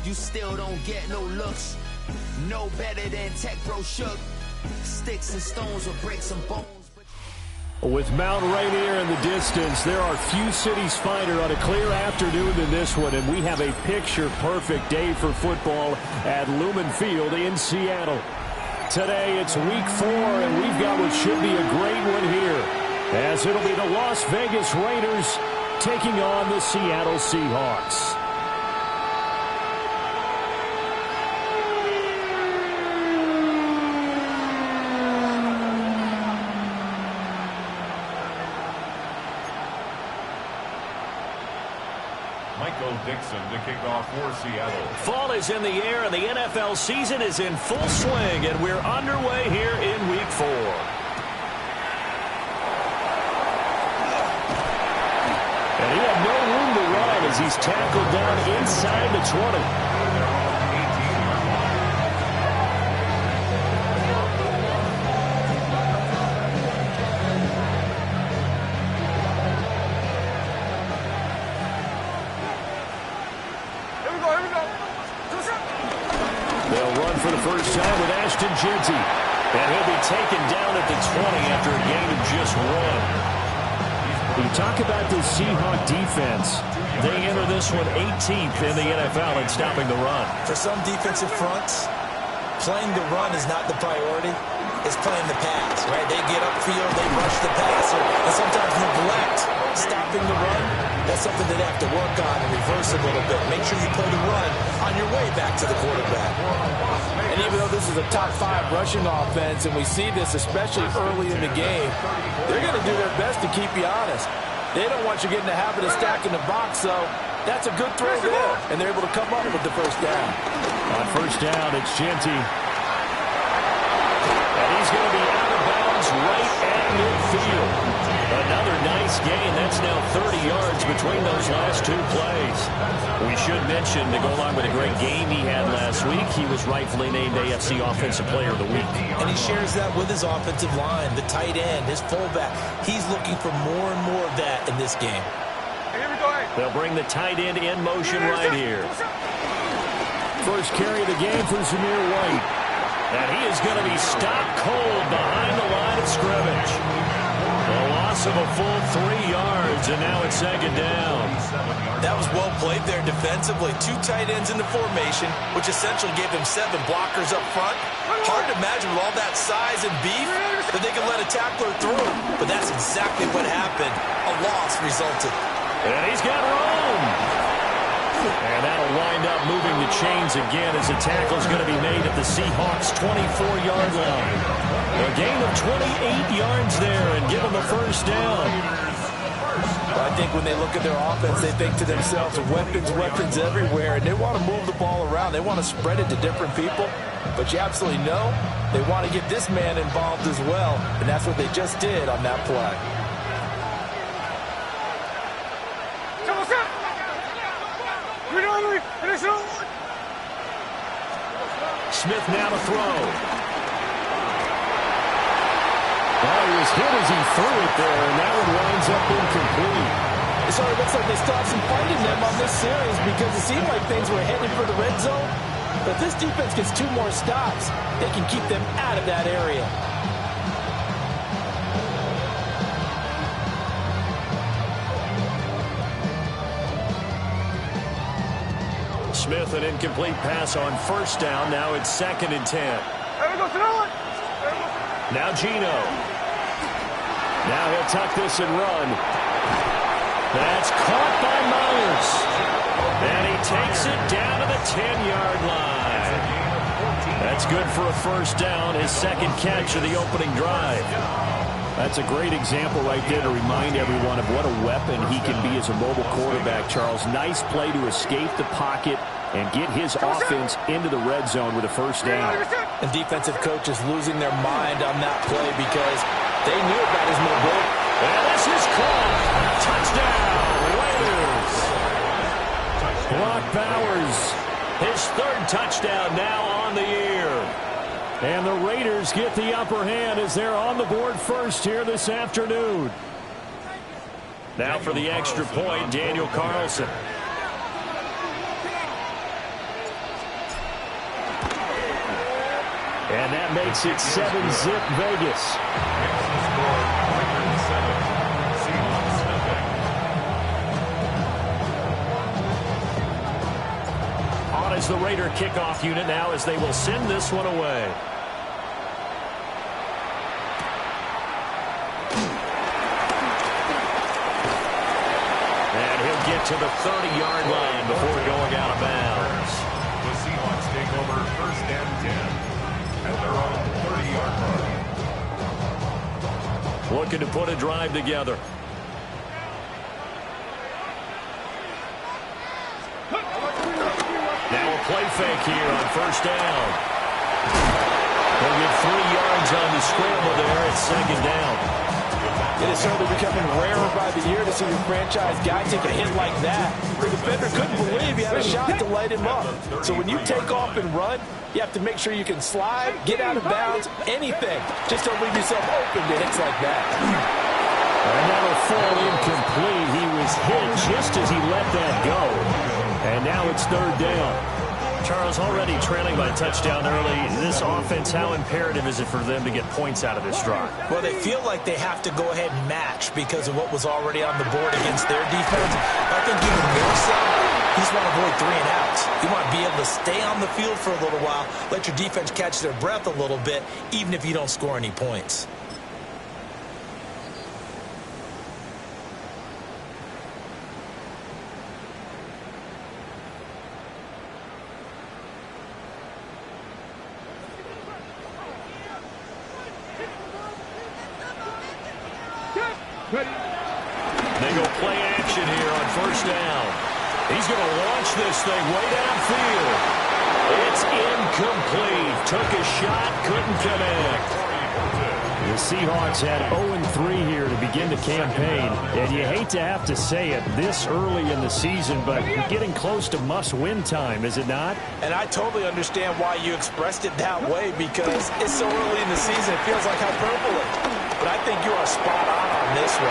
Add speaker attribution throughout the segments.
Speaker 1: You still don't get no looks. No better than Tech Bro Shook. Sticks and stones will break some bones.
Speaker 2: With Mount Rainier in the distance, there are few cities finer on a clear afternoon than this one, and we have a picture-perfect day for football at Lumen Field in Seattle. Today, it's Week 4, and we've got what should be a great one here, as it'll be the Las Vegas Raiders taking on the Seattle Seahawks.
Speaker 3: Dixon to kick off for Seattle.
Speaker 2: Fall is in the air and the NFL season is in full swing, and we're underway here in Week 4. And he had no room to run as he's tackled down inside the 20. First time with Ashton Jeanty. And he'll be taken down at the 20 after a gain of just 1. You talk about the Seahawk defense. They enter this one 18th in the NFL in stopping the run.
Speaker 4: For some defensive fronts, playing the run is not the priority. It's playing the pass, right? They get upfield, they rush the passer, and sometimes neglect stopping the run. That's something they have to work on and reverse a little bit. Make sure you play the run on your way back to the quarterback.
Speaker 5: And even though this is a top 5 rushing offense, and we see this especially early in the game, they're going to do their best to keep you honest. They don't want you getting the habit of stacking the box, so that's a good throw there. And they're able to come up with the first down.
Speaker 2: On first down, it's Jeanty. And he's going to be out of bounds right at midfield. Another nice gain. That's now 30 yards between those last 2 plays. We should mention, to go along with a great game he had last week, he was rightfully named AFC Offensive Player of the Week.
Speaker 4: And he shares that with his offensive line, the tight end, his fullback. He's looking for more and more of that in this game.
Speaker 2: They'll bring the tight end in motion right here. First carry of the game for Zamir White. And he is going to be stopped cold behind the line of scrimmage. A loss of a full 3 yards, and now it's second down.
Speaker 4: That was well played there defensively. 2 tight ends in the formation, which essentially gave them 7 blockers up front. Hard to imagine with all that size and beef that they could let a tackler through. But that's exactly what happened. A loss resulted.
Speaker 2: And he's got room. And that'll wind up moving the chains again as the tackle is going to be made at the Seahawks' 24-yard line. A gain of 28 yards there and give them the first down.
Speaker 5: Well, I think when they look at their offense, they think to themselves, weapons everywhere, and they want to move the ball around. They want to spread it to different people. But you absolutely know they want to get this man involved as well, and that's what they just did on that play.
Speaker 2: Smith now to throw. Well, he was hit as he threw it there, and that one winds up incomplete.
Speaker 5: So it looks like they stopped some fight in them on this series because it seemed like things were headed for the red zone. But this defense gets 2 more stops. They can keep them out of that area.
Speaker 2: Smith, an incomplete pass on first down. Now it's 2nd and 10. Now Geno. Now he'll tuck this and run. That's caught by Myers. And he takes it down to the 10-yard line. That's good for a first down, his 2nd catch of the opening drive. That's a great example right there to remind everyone of what a weapon he can be as a mobile quarterback, Charles. Nice play to escape the pocket and get his offense into the red zone with a first down.
Speaker 5: And defensive coaches losing their mind on that play because they knew about his mobility.
Speaker 2: And this is caught. Touchdown, Raiders. Brock Bowers, his 3rd touchdown now on the year. And the Raiders get the upper hand as they're on the board first here this afternoon. Now for the extra point, Daniel Carlson. And that makes it 7-zip Vegas. On is the Raider kickoff unit now as they will send this one away. And he'll get to the 30-yard line before going out of bounds.
Speaker 3: The Seahawks take over 1st and 10 at their own 30-yard line.
Speaker 2: Looking to put a drive together. Now a play fake here on 1st down. They'll get 3 yards on the scramble there at 2nd down.
Speaker 5: It is certainly becoming rarer by the year to see your franchise guy take a hit like that. The defender couldn't believe he had a shot to light him up. So when you take off and run, you have to make sure you can slide, get out of bounds, anything. Just don't leave yourself open to hits like that.
Speaker 2: And that'll fall incomplete. He was hit just as he let that go. And now it's 3rd down. Charles, already trailing by a touchdown early. This offense, how imperative is it for them to get points out of this drive?
Speaker 4: Well, they feel like they have to go ahead and match because of what was already on the board against their defense. I think even more so, you just want to avoid 3 and outs. You want to be able to stay on the field for a little while, let your defense catch their breath a little bit, even if you don't score any points.
Speaker 2: They go play action here on 1st down. He's going to launch this thing way downfield. It's incomplete. Took a shot, couldn't connect. The Seahawks had 0-3 here to begin the campaign. And you hate to have to say it this early in the season, but you're getting close to must-win time, is it not?
Speaker 5: And I totally understand why you expressed it that way because it's so early in the season, it feels like hyperbole. But I think you are spot on this one.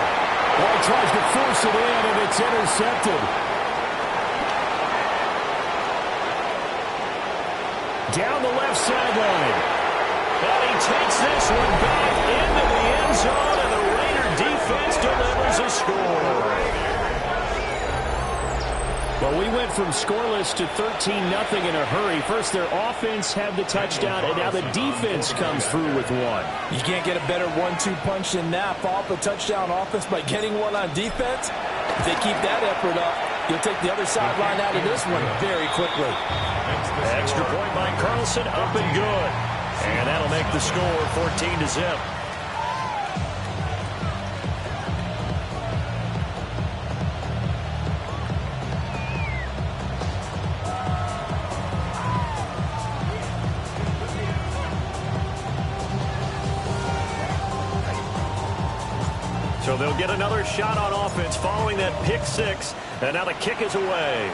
Speaker 2: Well, he tries to force it in, and it's intercepted. Down the left sideline. And he takes this one back into the end zone, and the Raider defense delivers a score. Well, we went from scoreless to 13-0 in a hurry. First, their offense had the touchdown, and now the defense comes through with one.
Speaker 5: You can't get a better 1-2 punch than that. Follow up a touchdown offense by getting one on defense. If they keep that effort up, you'll take the other sideline out of this one very quickly.
Speaker 2: Extra point by Carlson, up and good. And that'll make the score 14-0. So they'll get another shot on offense following that pick 6. And now the kick is away.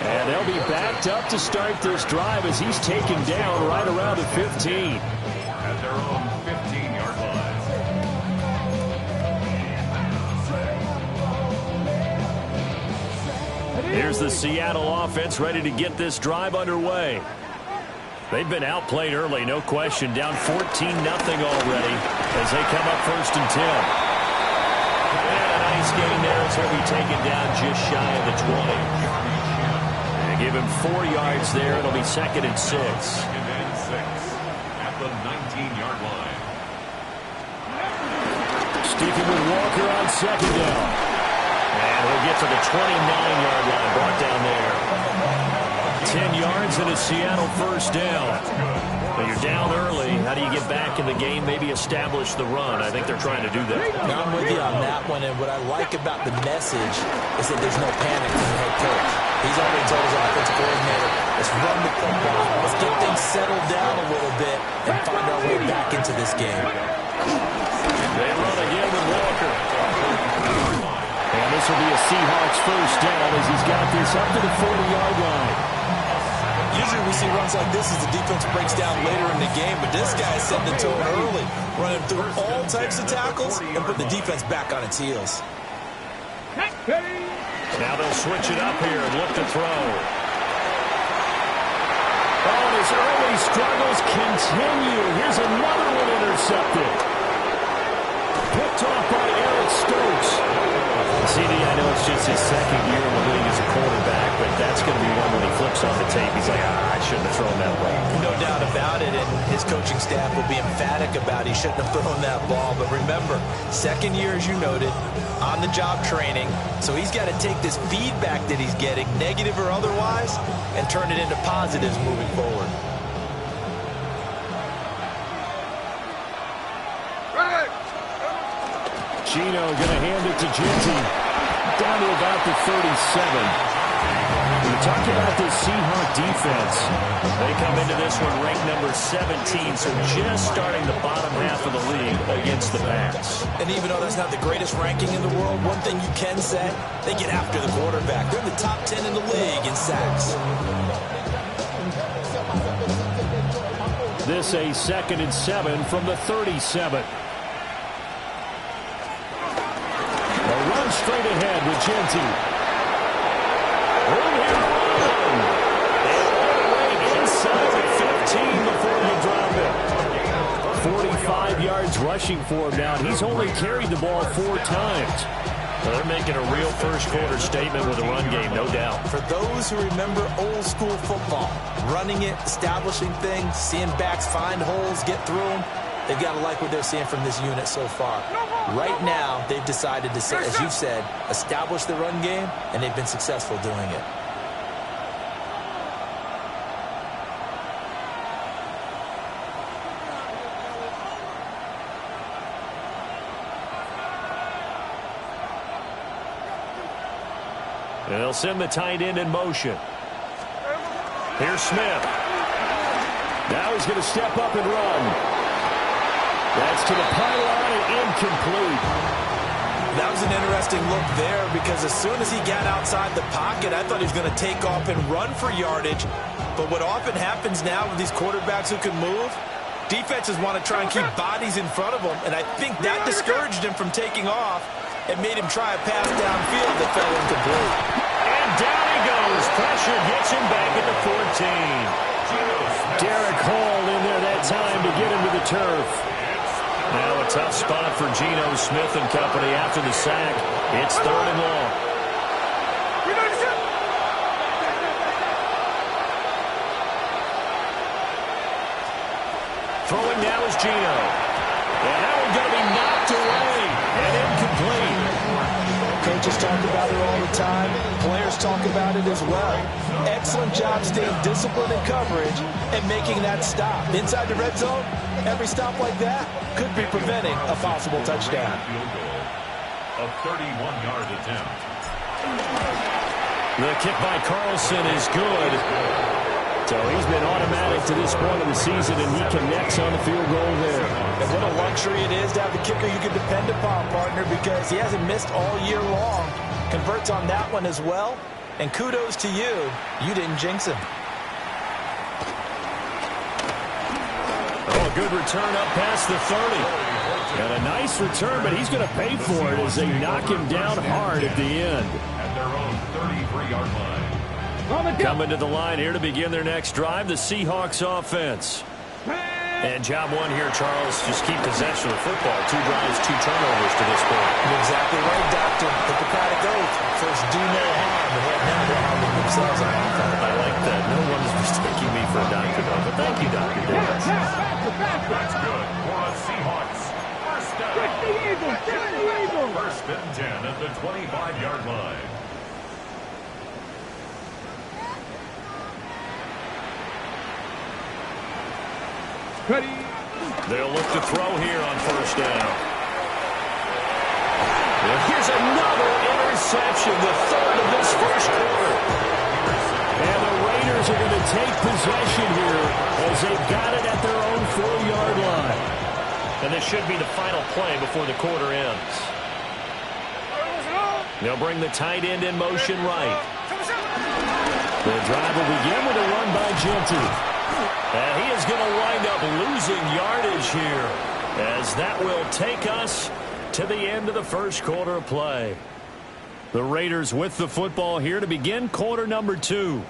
Speaker 2: And they'll be backed up to start this drive as he's taken down right around the 15.
Speaker 3: At their own 15-yard line.
Speaker 2: Here's the Seattle offense ready to get this drive underway. They've been outplayed early, no question. Down 14-0 already as they come up 1st and 10. And a nice gain there as he'll be taken down just shy of the 20. They give him 4 yards there. It'll be 2nd and 6.
Speaker 3: 2nd and 6 at the 19-yard line.
Speaker 2: Sticking with Walker on 2nd down. And he'll get to the 29-yard line, brought down there. 10 yards and a Seattle 1st down. But you're down early. How do you get back in the game, maybe establish the run? I think they're trying to do that.
Speaker 4: Now I'm with you on that one, and what I like about the message is that there's no panic from the head coach. He's already told his offensive coordinator, let's run the football, let's get things settled down a little bit and find our way back into this game.
Speaker 2: They run again with Walker. And this will be a Seahawks 1st down as he's got this up to the 40-yard line.
Speaker 4: Usually we see runs like this as the defense breaks down later in the game, but this guy is setting the tone early, running through all types of tackles and putting the defense back on its heels.
Speaker 2: Now they'll switch it up here and look to throw. Oh, and his early struggles continue. Here's another one intercepted. Picked off by Eric Stokes. CD, I know it's just his second year in the league as a quarterback, but that's going to be one when he flips on the tape. He's like, I shouldn't have thrown that ball.
Speaker 5: No doubt about it, and his coaching staff will be emphatic about he shouldn't have thrown that ball. But remember, second year, as you noted, on-the-job training, so he's got to take this feedback that he's getting, negative or otherwise, and turn it into positives moving forward.
Speaker 2: Gino going to hand it to Genty. Down to about the 37. We talked about this Seahawk defense. They come into this one ranked number 17, so just starting the bottom half of the league against the pass.
Speaker 4: And even though that's not the greatest ranking in the world, one thing you can say, they get after the quarterback. They're in the top 10 in the league in sacks.
Speaker 2: This a 2nd and 7 from the 37. Run straight ahead with Genty. Room here to run. All the way inside the 15 before you drop it. 45 yards rushing for him now. He's only carried the ball 4 times. Well, they're making a real first-quarter statement with a run game, no doubt.
Speaker 4: For those who remember old-school football, running it, establishing things, seeing backs find holes, get through them, they've got to like what they're seeing from this unit so far. Right now, they've decided to, as you've said, establish the run game, and they've been successful doing it.
Speaker 2: They'll send the tight end in motion. Here's Smith. Now he's going to step up and run. That's to the pylon and incomplete.
Speaker 4: That was an interesting look there because as soon as he got outside the pocket, I thought he was going to take off and run for yardage. But what often happens now with these quarterbacks who can move, defenses want to try and keep bodies in front of them, and I think that discouraged him from taking off and made him try a pass downfield that fell incomplete.
Speaker 2: And down he goes. Pressure gets him back at the 14. Derek Hall in there that time to get him to the turf. Now a tough spot for Geno Smith and company after the sack. It's 3rd and long. Throwing now is Geno. And that one's going to be knocked away and incomplete.
Speaker 4: Coaches talk about it all the time. Players talk about it as well. Excellent job staying disciplined in coverage and making that stop. Inside the red zone, every stop like that could be preventing a possible touchdown.
Speaker 3: A 31-yard attempt.
Speaker 2: The kick by Carlson is good. So he's been automatic to this point of the season, and he connects on the field goal there.
Speaker 4: And what a luxury it is to have the kicker you can depend upon, partner, because he hasn't missed all year long. Converts on that one as well. And kudos to you. You didn't jinx him.
Speaker 2: Oh, a good return up past the 30. And a nice return, but he's going to pay for it as they knock him down hard at the end.
Speaker 3: At their own 33-yard line.
Speaker 2: Coming to the line here to begin their next drive, the Seahawks offense. And job one here, Charles, just keep possession of the football. 2 drives, 2 turnovers to this point.
Speaker 4: You're exactly right, Doctor. Hippocratic oath. First, do no harm, and now they're harming themselves on offense.
Speaker 2: I like that. No one is mistaking me for a doctor, though. But thank you, Dr. Davis.
Speaker 3: That's good for the Seahawks. First down. First and 10 at the 25-yard line.
Speaker 2: They'll look to throw here on first down. And here's another interception, the 3rd of this first quarter. And the Raiders are going to take possession here as they've got it at their own 4-yard line. And this should be the final play before the quarter ends. They'll bring the tight end in motion right. The drive will begin with a run by Genty. And he is going to wind up losing yardage here as that will take us to the end of the first quarter of play. The Raiders with the football here to begin quarter number 2,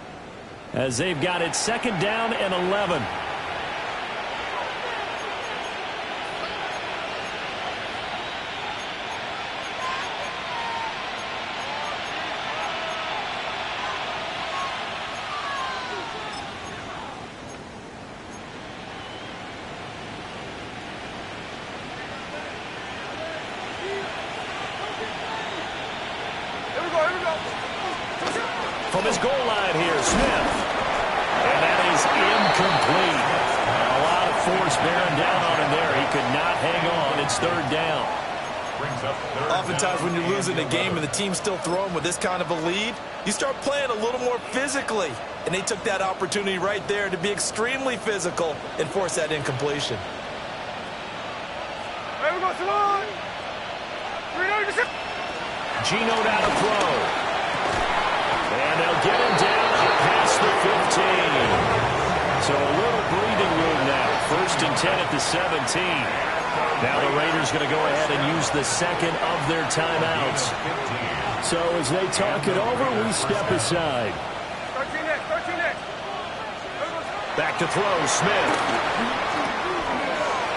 Speaker 2: as they've got it second down and 11. From his goal line here, Smith. And that is incomplete. A lot of force bearing down on him there. He could not hang on. It's third down.
Speaker 5: Oftentimes when you're losing a game and the team's still throwing with this kind of a lead, you start playing a little more physically. And they took that opportunity right there to be extremely physical and force that incompletion.
Speaker 2: Geno now to throw. And they'll get him down past the 15. So a little breathing room now. First and 10 at the 17. Now the Raiders going to go ahead and use the second of their timeouts. So as they talk it over, we step aside. Back to throw, Smith.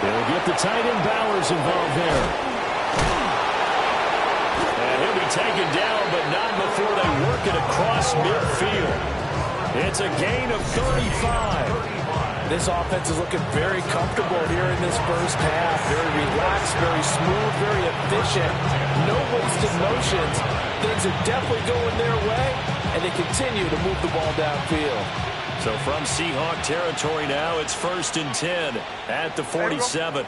Speaker 2: They'll get the tight end Bowers involved there. And he'll be taken down, but not before they work it across midfield. It's a gain of 35.
Speaker 5: This offense is looking very comfortable here in this first half. Very relaxed, very smooth, very efficient. No wasted motions. Things are definitely going their way, and they continue to move the ball downfield.
Speaker 2: So from Seahawk territory now, it's first and 10 at the 47.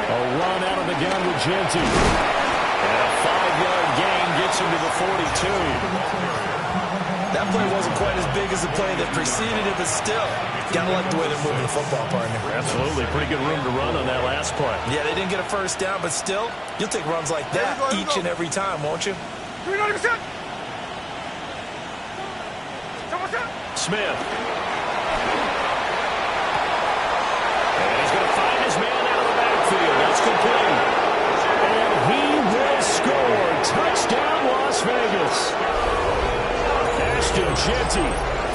Speaker 2: A run out of the gun with Genty. And a 5-yard gain gets him to the 42.
Speaker 5: That play wasn't quite as big as the play that preceded it, but still, gotta like the way they're moving the football, partner.
Speaker 2: Absolutely. Pretty good room to run on that last play.
Speaker 5: Yeah, they didn't get a first down, but still, you'll take runs like that each and every time, won't you?
Speaker 2: Smith. And he's going to find his man out of the backfield. That's complete. And he will score. Touchdown, Las Vegas. Ashton Genty,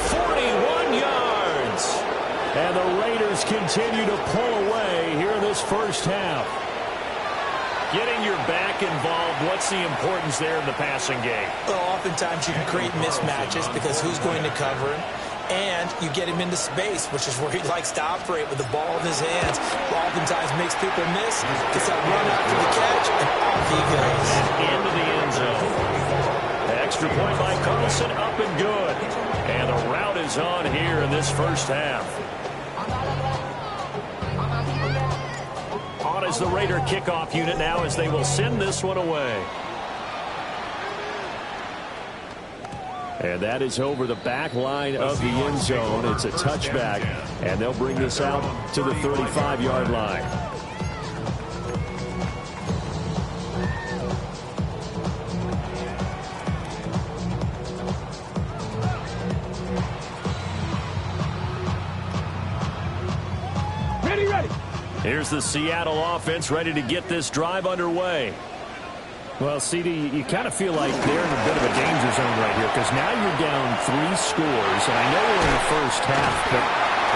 Speaker 2: 41 yards. And the Raiders continue to pull away here in this first half. Getting your back involved, what's the importance there in the passing game?
Speaker 4: Well, oftentimes you can create mismatches because who's going to cover him? And you get him into space, which is where he likes to operate with the ball in his hands. Oftentimes makes people miss, gets that run after the catch, and off he goes.
Speaker 2: Into the end zone. Extra point by Carlson, up and good. And the route is on here in this first half. On is the Raider kickoff unit now as they will send this one away. And that is over the back line of the end zone. It's a touchback, and they'll bring this out to the 35-yard line. Here's the Seattle offense ready to get this drive underway.
Speaker 6: Well, CD, you kind of feel like they're in a bit of a danger zone right here because now you're down 3 scores, and I know we're in the first half, but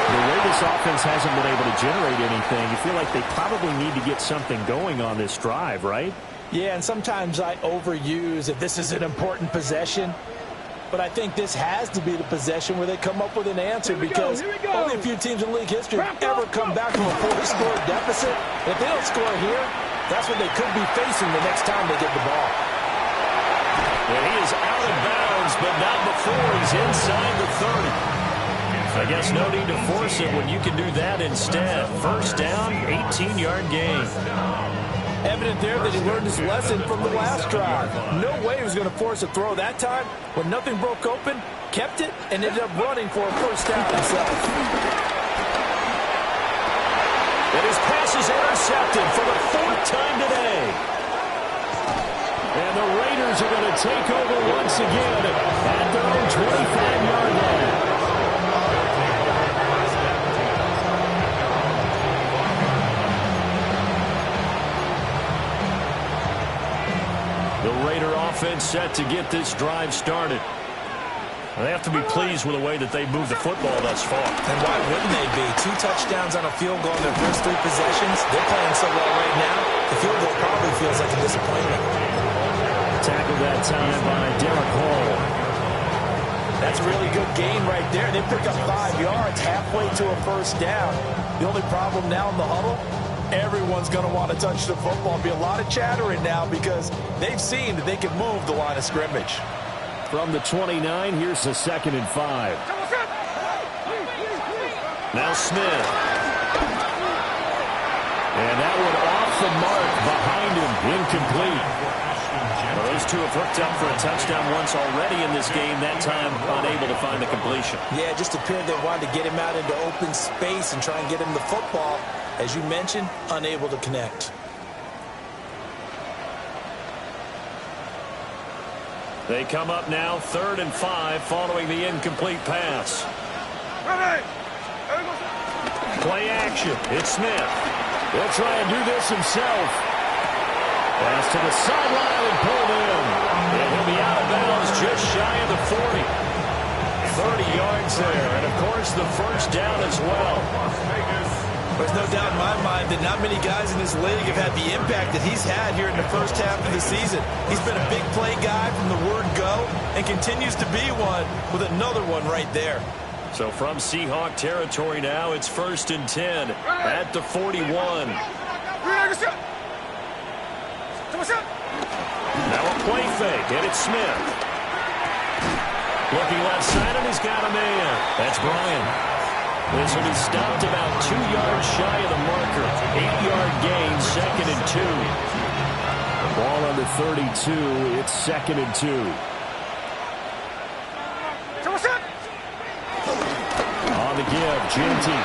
Speaker 6: the way this offense hasn't been able to generate anything, you feel like they probably need to get something going on this drive, right?
Speaker 4: Yeah, and sometimes I overuse if this is an important possession. But I think this has to be the possession where they come up with an answer because only a few teams in league history have ever come back from a 4-score deficit. If they don't score here, that's what they could be facing the next time they get the ball.
Speaker 2: And he is out of bounds, but not before he's inside the 30. I guess no need to force it when you can do that instead. First down, 18-yard gain.
Speaker 5: Evident there that he learned his lesson from the last drive. No way he was going to force a throw that time. When nothing broke open, kept it, and ended up running for a first down himself.
Speaker 2: And his pass is intercepted for the 4th time today. And the Raiders are going to take over once again at their own 25-yard line. The Raider offense set to get this drive started. They have to be pleased with the way that they moved the football thus far.
Speaker 4: And why wouldn't they be? 2 touchdowns on a field goal in their first 3 possessions. They're playing so well right now, the field goal probably feels like a disappointment.
Speaker 6: Tackled that time by Derek Hall.
Speaker 5: That's a really good gain right there. They pick up 5 yards halfway to a first down. The only problem now in the huddle, everyone's going to want to touch the football. There'll be a lot of chattering now because they've seen that they can move the line of scrimmage.
Speaker 6: From the 29, here's the 2nd and 5.
Speaker 2: Now Smith. And that one off the mark behind him, incomplete. Well, those two have hooked up for a touchdown once already in this game, that time unable to find the completion.
Speaker 4: Yeah, it just appeared they wanted to get him out into open space and try and get him the football. As you mentioned, unable to connect.
Speaker 2: They come up now 3rd and 5 following the incomplete pass. Play action. It's Smith. He'll try and do this himself. Pass to the sideline and pulled in. And he'll be out of bounds just shy of the 40. 30 yards there. And, of course, the first down as well.
Speaker 4: There's no doubt in my mind that not many guys in this league have had the impact that he's had here in the first half of the season. He's been a big play guy from the word go and continues to be one with another one right there.
Speaker 2: So from Seahawk territory now, it's 1st and 10 at the 41. Now a play fake, and it's Smith. Looking left side, and he's got a man. That's Bryant. This will be stopped about 2 yards shy of the marker. 8-yard gain, 2nd and 2.
Speaker 6: The ball under 32. It's 2nd and 2. On the give, Ginty.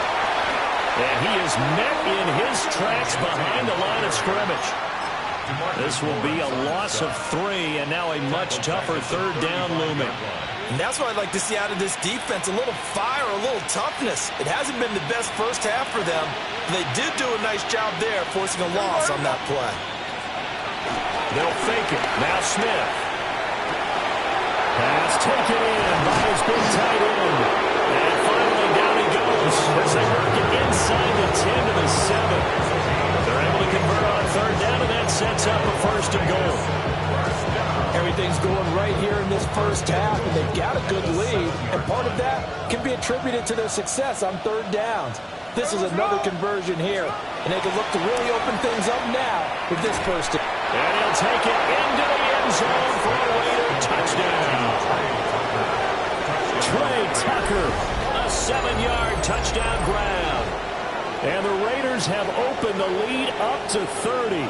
Speaker 6: And he is met in his tracks behind the line of scrimmage. This will be a loss of 3, and now a much tougher 3rd down looming.
Speaker 4: And that's what I'd like to see out of this defense, a little fire, a little toughness. It hasn't been the best first half for them. They did do a nice job there, forcing a loss on that play.
Speaker 2: They'll fake it. Now Smith. Pass taken in by his big tight end. And finally down he goes as they work it inside the 10 to the 7. They're able to convert on 3rd down, and that sets up a 1st and goal.
Speaker 5: Everything's going right here in this first half, and they've got a good lead, and part of that can be attributed to their success on 3rd downs. This is another conversion here, and they can look to really open things up now with this first down.
Speaker 2: And he'll take it into the end zone for a Raider touchdown. Trey Tucker, a 7-yard touchdown grab. And the Raiders have opened the lead up to 30.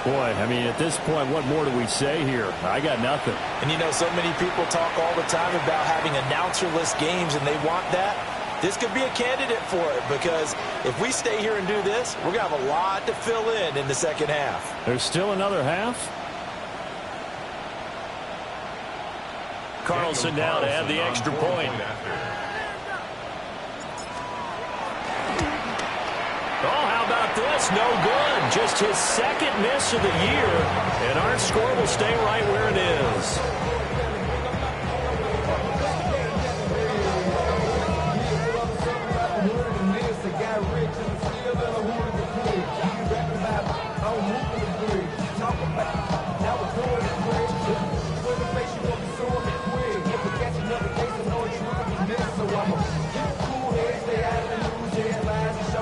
Speaker 6: Boy, I mean, at this point, what more do we say here? I got nothing.
Speaker 4: And you know, so many people talk all the time about having announcer-less games, and they want that. This could be a candidate for it, because if we stay here and do this, we're going to have a lot to fill in the second half.
Speaker 6: There's still another half?
Speaker 2: Carlson now to add the extra point. Oh, how about this? No good. Just his 2nd miss of the year. And our score will stay right where it is.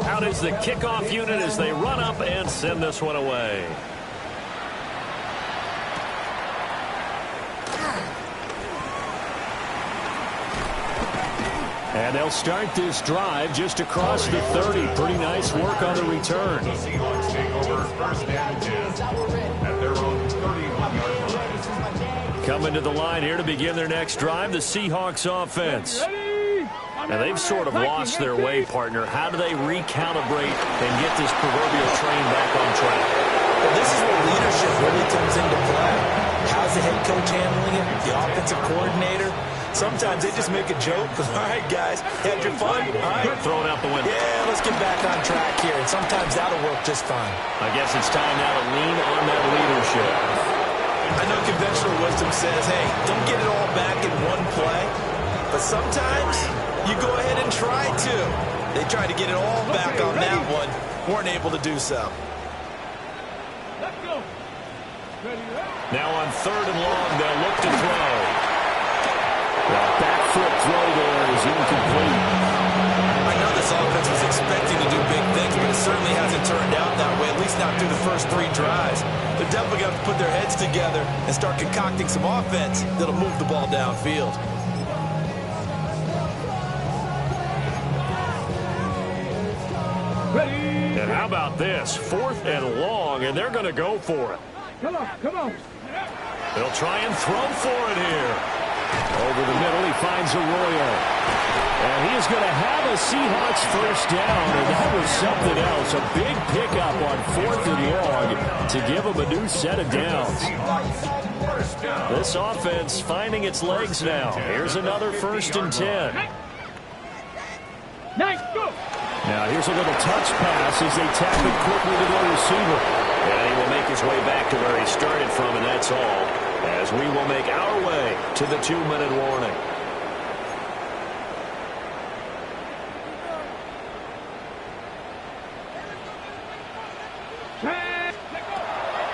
Speaker 2: Out is the kickoff unit as they run up and send this one away. And they'll start this drive just across the 30. Pretty nice work on the return.
Speaker 3: The Seahawks take over 1st and 10 at their own 31-yard line.
Speaker 2: Coming to the line here to begin their next drive, the Seahawks offense. Now, they've sort of lost their way, partner. How do they recalibrate and get this proverbial train back on track?
Speaker 4: Well, this is where leadership really comes into play. How's the head coach handling it? The offensive coordinator? Sometimes they just make a joke. All right, guys, had your fun? All right.
Speaker 2: Throw it out the window.
Speaker 4: Yeah, let's get back on track here. And sometimes that'll work just fine.
Speaker 2: I guess it's time now to lean on that leadership.
Speaker 4: says, hey, don't get it all back in one play. But sometimes you go ahead and try to. They tried to get it all back on that one. Weren't able to do so.
Speaker 2: Now on 3rd and long, they'll look to throw. Well, back foot throw there is incomplete.
Speaker 4: I know this offense was expecting to do big things, but it certainly hasn't turned out that way, at least not through the first 3 drives. They're definitely going to put their heads together and start concocting some offense that'll move the ball downfield.
Speaker 2: And how about this? 4th and long, and they're going to go for it.
Speaker 7: Come on.
Speaker 2: They'll try and throw for it here. Over the middle, he finds Arroyo. And he is going to have a Seahawks first down, and that was something else. A big pickup on 4th and long to give him a new set of downs. This offense finding its legs now. Here's another 1st and 10. Now here's a little touch pass as they tap it quickly to their receiver. And he will make his way back to where he started from, and that's all. As we will make our way to the 2-minute warning.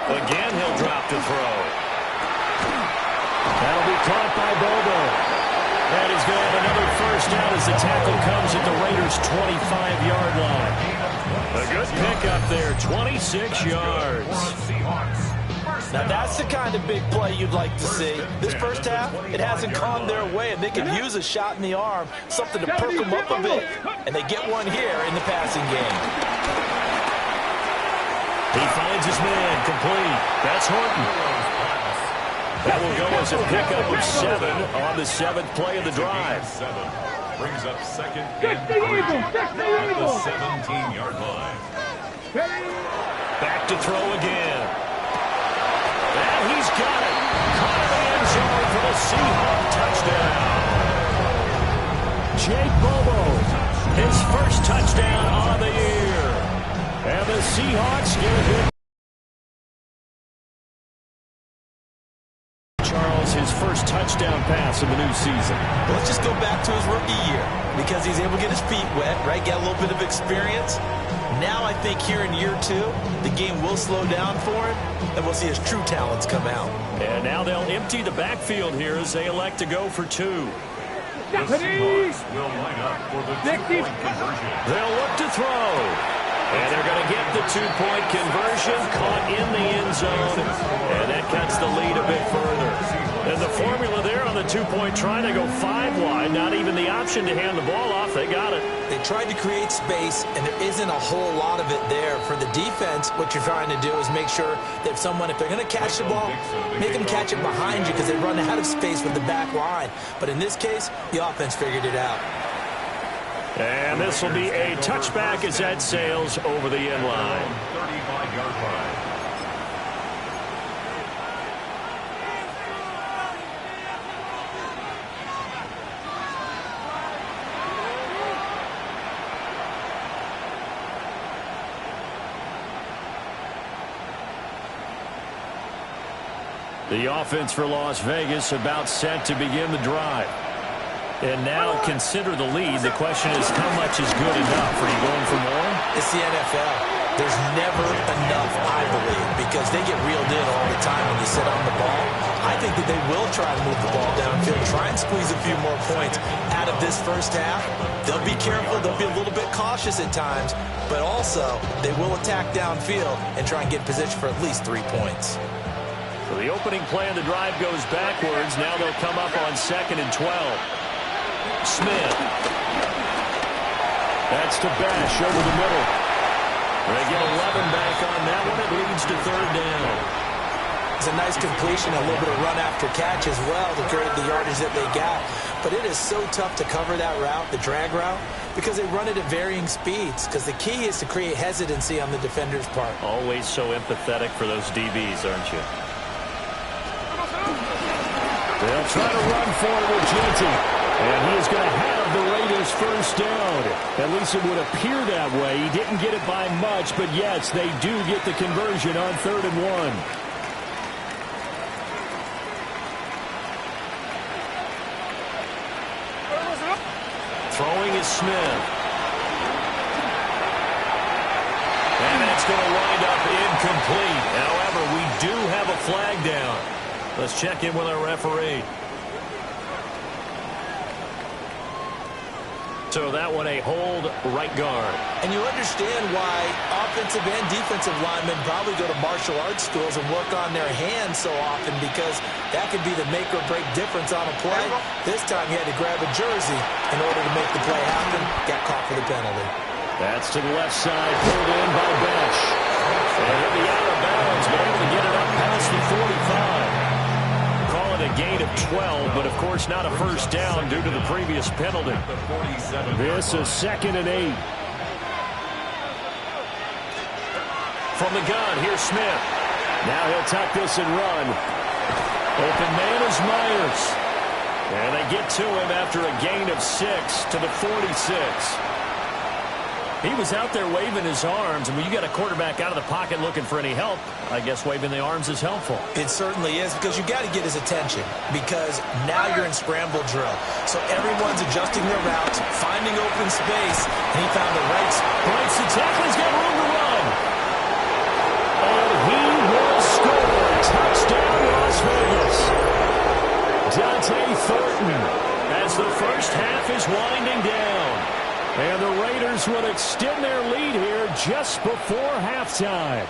Speaker 2: Again, he'll drop to throw. That'll be caught by Bobo. And he's going to have another first down as the tackle comes at the Raiders' 25-yard line. A good pickup there, 26 yards.
Speaker 4: Now that's the kind of big play you'd like to see. This first half, it hasn't gone their way, and they could use a shot in the arm, something to perk them up a bit. And they get one here in the passing game.
Speaker 2: He finds his man, complete. That's Horton. That will go as a pickup of 7 on the 7th play of the drive.
Speaker 3: Brings up 2nd and 3 at the 17-yard line.
Speaker 2: Back to throw again. And he's got it. Caught in the end zone for the Seahawk touchdown. Jake Bobo, his first touchdown of the year. And the Seahawks get a good. Charles, his first touchdown pass of the new season.
Speaker 4: Well, let's just go back to his rookie year because he's able to get his feet wet, right? Get a little bit of experience. Now I think here in year 2, the game will slow down for him, and we'll see his true talents come out.
Speaker 2: And now they'll empty the backfield here as they elect to go for 2.
Speaker 3: The Seahawks will line up for the 2-point conversion.
Speaker 2: They'll look to throw. And they're going to get the 2-point conversion, caught in the end zone, and that cuts the lead a bit further. And the formula there on the 2-point try to go 5 wide, not even the option to hand the ball off. They got it.
Speaker 4: They tried to create space, and there isn't a whole lot of it there. For the defense, what you're trying to do is make sure that if they're going to catch the ball, make them catch it behind you because they run out of space with the back line. But in this case, the offense figured it out.
Speaker 2: And this will be a touchback as that sails over the end line.
Speaker 3: 35-yard line.
Speaker 2: The offense for Las Vegas about set to begin the drive. And now consider the lead. The question is, how much is good enough? Are you going for more?
Speaker 4: It's the NFL. There's never enough, I believe, because they get reeled in all the time when you sit on the ball. I think that they will try and move the ball downfield, try and squeeze a few more points out of this first half. They'll be careful. They'll be a little bit cautious at times, but also they will attack downfield and try and get position for at least 3 points.
Speaker 2: So the opening play of the drive goes backwards. Now they'll come up on 2nd and 12. Smith. That's to Bash over the middle. They get 11 back on that one. It leads to 3rd down.
Speaker 4: It's a nice completion, a little bit of run after catch as well to create the yardage that they got. But it is so tough to cover that route, the drag route, because they run it at varying speeds. Because the key is to create hesitancy on the defender's part.
Speaker 2: Always so empathetic for those DBs, aren't you? They'll try to run forward with Genty. And he is going to have the Raiders first down. At least it would appear that way. He didn't get it by much, but yes, they do get the conversion on 3rd and 1. Smith. And it's going to wind up incomplete. However, we do have a flag down. Let's check in with our referee. So that one a hold right guard.
Speaker 4: And you understand why offensive and defensive linemen probably go to martial arts schools and work on their hands so often, because that could be the make or break difference on a play. This time he had to grab a jersey in order to make the play happen. Got caught for the penalty.
Speaker 2: That's to the left side, pulled in by Besh. And he'll be out of bounds, but able to get it up past the 45. Call it a gain of 12, but of course not a first down due to the previous penalty. This is 2nd and 8. From the gun, here's Smith. Now he'll tuck this and run. Open man is Myers. And they get to him after a gain of 6 to the 46. He was out there waving his arms, and when you got a quarterback out of the pocket looking for any help, I guess waving the arms is helpful.
Speaker 4: It certainly is, because you got to get his attention, because now you're in scramble drill. So everyone's adjusting their routes, finding open space, and he found the right spot.
Speaker 2: Breaks the tackle, he's got room to run. And he will score. Touchdown, Las Vegas. Dante Thornton, as the first half is winding down. And the Raiders will extend their lead here just before halftime.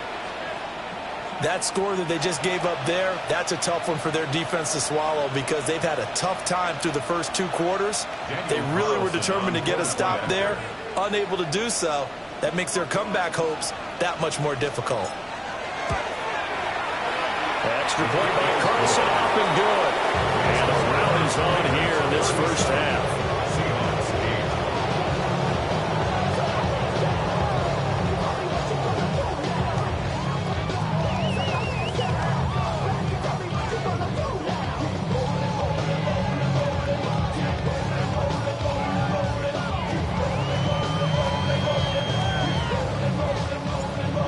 Speaker 4: That score that they just gave up there, that's a tough one for their defense to swallow, because they've had a tough time through the first 2 quarters. They really were determined to get a stop there, unable to do so. That makes their comeback hopes that much more difficult.
Speaker 2: Extra point by Carson, up and good. And a rout is on here in this first half.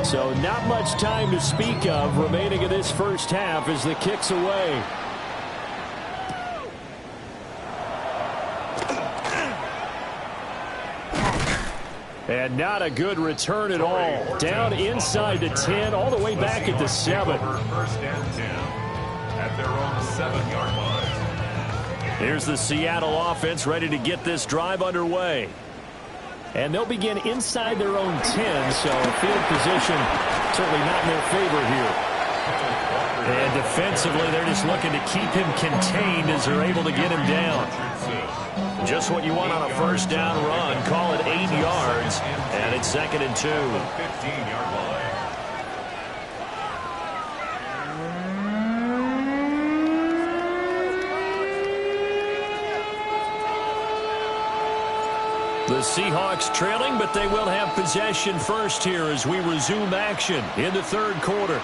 Speaker 2: So not much time to speak of remaining in this first half as the kick's away. And not a good return at all. Down inside the 10, all the way back at the 7.
Speaker 3: First and 10 at their own 7-yard line.
Speaker 2: Here's the Seattle offense ready to get this drive underway. And they'll begin inside their own 10, so field position certainly not in their favor here. And defensively, they're just looking to keep him contained as they're able to get him down. Just what you want on a first down run. Call it 8 yards, and it's 2nd and 2.
Speaker 3: 15-yard line.
Speaker 2: The Seahawks trailing, but they will have possession first here as we resume action in the 3rd quarter.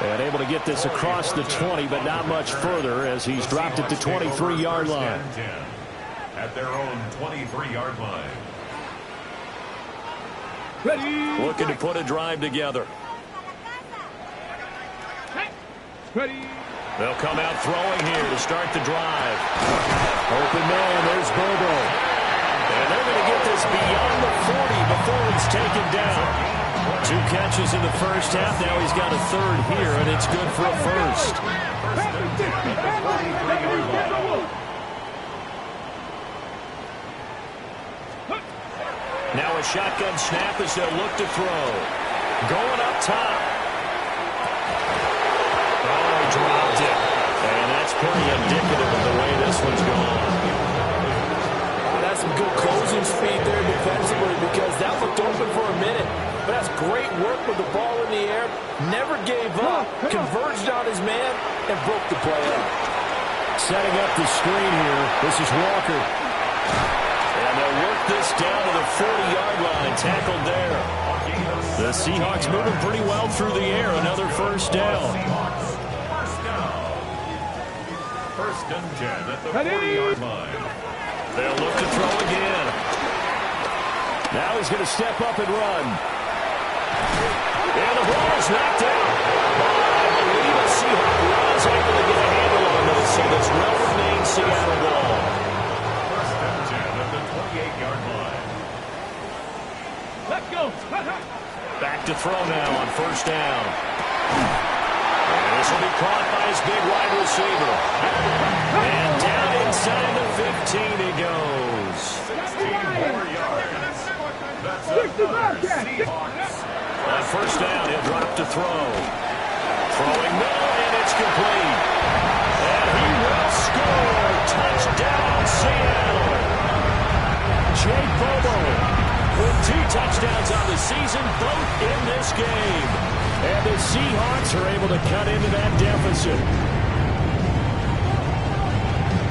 Speaker 2: And able to get this across the 20, but not much further as he's dropped it to 23-yard line.
Speaker 3: At their own 23-yard line.
Speaker 2: Looking to put a drive together. They'll come out throwing here to start the drive. Open man, there's Bobo. And they're going to get this beyond the 40 before he's taken down. 2 catches in the first half. Now he's got a 3rd here, and it's good for a first. Now a shotgun snap as they'll look to throw. Going up top. Dropped it. And that's pretty indicative of the way this one's going.
Speaker 5: That's some good closing speed there defensively, because that looked open for a minute. But that's great work with the ball in the air. Never gave up. Converged on his man and broke the play up.
Speaker 2: Setting up the screen here. This is Walker. And they'll work this down to the 40-yard line. Tackled there. The Seahawks moving pretty well through the air. Another first down.
Speaker 3: First and 10 at the 40-yard line.
Speaker 2: They'll look to throw again. Now he's going to step up and run. And the ball is knocked out. I believe a Seahawk was able to get a handle on this, so this will remain Seattle ball.
Speaker 3: First and 10 at the 28-yard line.
Speaker 7: Let's go.
Speaker 2: Back to throw now on first down. And this will be caught by his big wide receiver. And down inside the 15 he goes.
Speaker 3: 64 yards. That's another Seahawks.
Speaker 2: On first down, he'll drop to throw. Throwing middle, and it's complete. And he will score. Touchdown, Seattle. Jake Bobo with 2 touchdowns on the season, both in this game. And the Seahawks are able to cut into that deficit.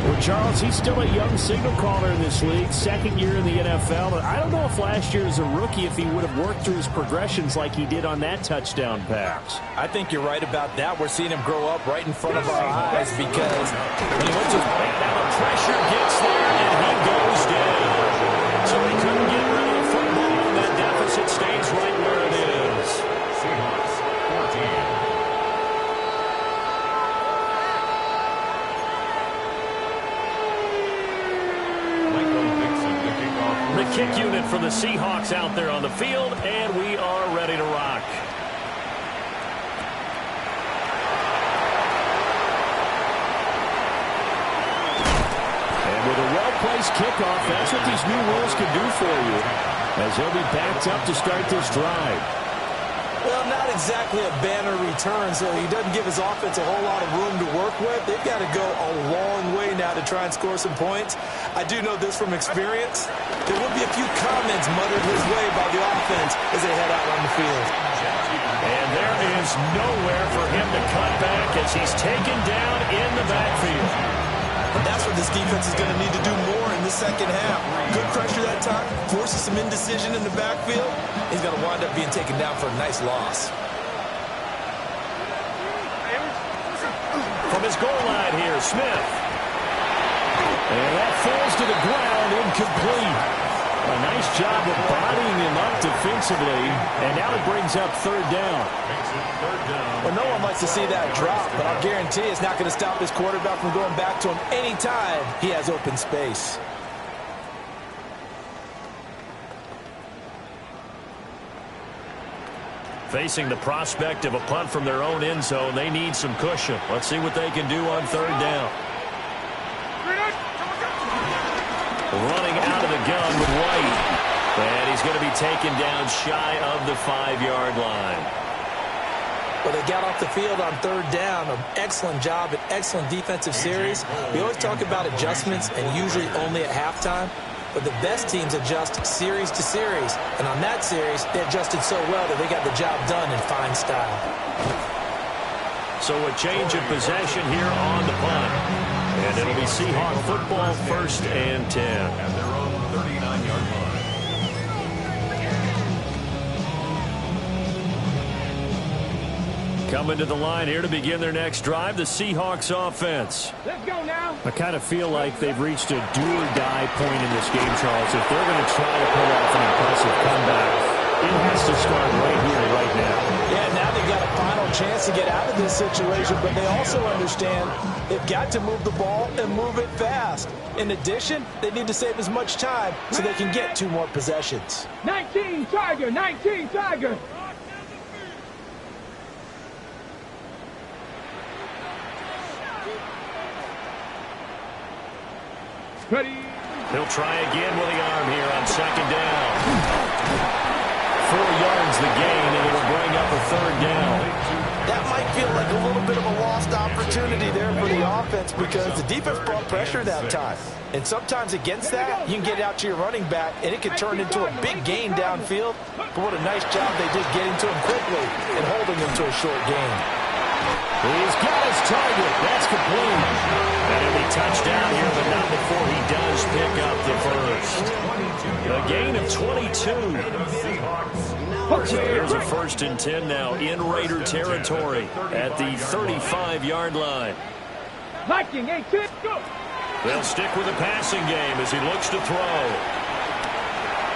Speaker 2: Well, Charles, he's still a young signal caller in this league, second year in the NFL. But I don't know if last year as a rookie, if he would have worked through his progressions like he did on that touchdown pass.
Speaker 5: I think you're right about that. We're seeing him grow up right in front of our eyes because when he went to
Speaker 2: now the pressure gets there, and he goes down. So he couldn't get rid of the football, and that deficit stays right where it is.
Speaker 3: Seahawks 14.
Speaker 2: The kick unit for the Seahawks out there on the field, and we are ready to rock. And with a well-placed kickoff, that's what these new rules can do for you, as they'll be backed up to start this drive.
Speaker 4: Well, not exactly a banner return, so he doesn't give his offense a whole lot of room to work with. They've got to go a long way now to try and score some points. I do know this from experience. There will be a few comments muttered his way by the offense as they head out on the field.
Speaker 2: And there is nowhere for him to cut back as he's taken down in the backfield.
Speaker 4: And that's what this defense is going to need to do more in the second half. Good pressure that time, forces some indecision in the backfield. He's going to wind up being taken down for a nice loss.
Speaker 2: From his goal line here, Smith. And that falls to the ground, incomplete. A nice job of bodying him up defensively, and now it brings up third down.
Speaker 4: Well, no one likes to see that drop, but I'll guarantee it's not going to stop his quarterback from going back to him anytime he has open space.
Speaker 2: Facing the prospect of a punt from their own end zone, they need some cushion. Let's see what they can do on third down. Running out of the gun with White. And he's going to be taken down shy of the 5-yard line.
Speaker 4: Well, they got off the field on third down. An excellent job, an excellent defensive series. We always talk about adjustments, and usually only at halftime. But the best teams adjust series to series. And on that series, they adjusted so well that they got the job done in fine style.
Speaker 2: So a change of possession here on the punt. And it'll be Seahawk football, 1st and 10.
Speaker 3: At their own 39-yard line.
Speaker 2: Coming to the line here to begin their next drive, the Seahawks offense.
Speaker 7: Let's go now.
Speaker 6: I kind of feel like they've reached a do-or-die point in this game, Charles. If they're going to try to pull off an impressive comeback, it has to start right here, right now.
Speaker 4: Yeah, now they've got a final chance to get out of this situation, but they also understand they've got to move the ball and move it fast. In addition, they need to save as much time so they can get 2 more possessions.
Speaker 7: 19 Tiger, 19 Tiger. Ready.
Speaker 2: He'll try again with the arm here on second down. 4 yards the gain, and it'll bring up a third down.
Speaker 4: That might feel like a little bit of a lost opportunity there for the offense because the defense brought pressure that time. And sometimes against that, you can get out to your running back, and it can turn into a big gain downfield. But what a nice job they did getting to him quickly and holding him to a short gain.
Speaker 2: He's got his target. That's complete. And he'll be touched down here, but not before he does pick up the first. A gain of 22. So here's a 1st and 10 now in Raider territory at the 35-yard line.
Speaker 7: Viking, 8-10, go.
Speaker 2: They'll stick with the passing game as he looks to throw.